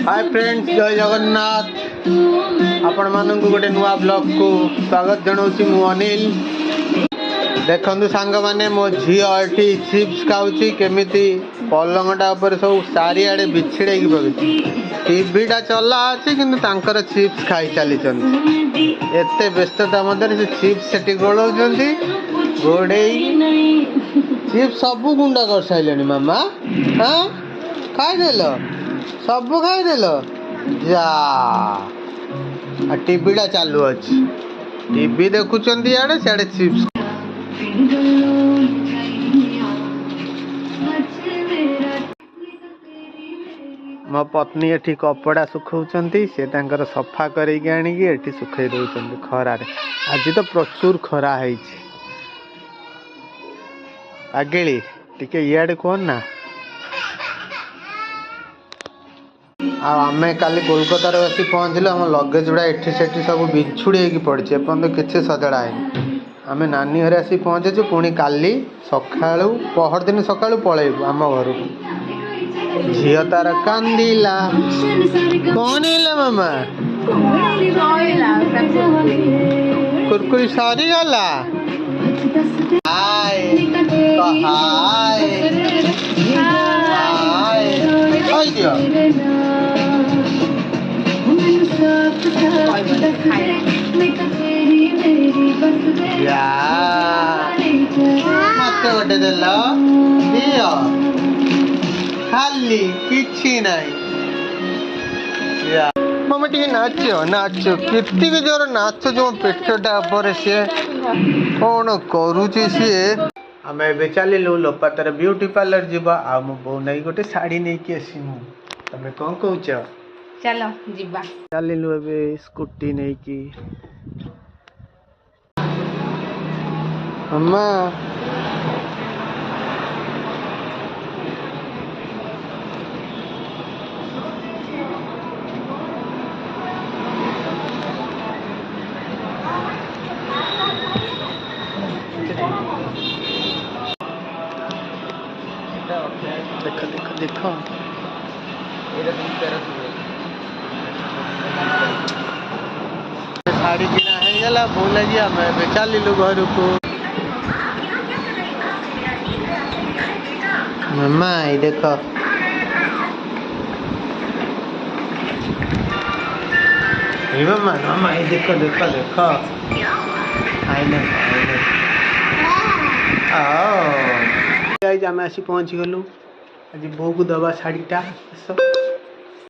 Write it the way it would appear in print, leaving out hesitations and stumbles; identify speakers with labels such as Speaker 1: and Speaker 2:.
Speaker 1: Hi friends, जय जगन्नाथ। आपण मानक गोटे नुआ ब्लॉग को स्वागत जनाऊँ। मु अनिल। देखु सांग मैंने मो झी अटी चिप्स खाऊँ केमी पलंगटा उपर सब चारिआडे बिछिड़े पड़ी। टीवीटा चला अच्छी कि चिप्स खाई चली एत व्यस्तता मध्य से चिप्स से गोलाउं गोड़े चिप्स सब गुंडा कर सारे मामा। हाँ खाईदेल सब खाईदेल जा टीवीटा चालू अच्छी टीवी देखुं इे सियाड़े चिप्स। मो पत्नी एठी कपड़ा सुखाउछंती से तांकर सफा करके आनिकी एठी सुखाई दउछंती खरारे। आज तो प्रचुर खरा है। आगेली टिके इयाडे कोन ना आमे काली कोलकाता आसी पहुँचल। आम लगेज गुड़ा एठी सेठी सब बिछुड़ी पड़ी एपर्तंत किसी सजड़ा है। आमे नानी घर आसी पहुँचे पुणी काली सका पहर दिन सका पलैबू आम घर को। झी तार कांदिला कौन है मामा कुरकुरी सारी गला हाय हाय हाय दियो या मत गोटे देल दियो खाली किछि नहीं। मामा टी नाच नाच केती जोर नाच जो पेटटा पर सी कौन करुची सी। आम ए चलू लोपातर ब्यूटी पार्लर जीवा आ मो बो नहीं गोटे शाढ़ी नहीं कि आसमु। तमें कौन कहूच
Speaker 2: चलो जीवा
Speaker 1: चलू ए स्कूटी नहीं कि अम्मा देख देख देख शाढ़ी किना है भूल लगी आम चलू घर को। मामा देख मामा मामा देख देख देख आईने आम आसी पहुँची गलु। आज बो को दबा शाढ़ीटा।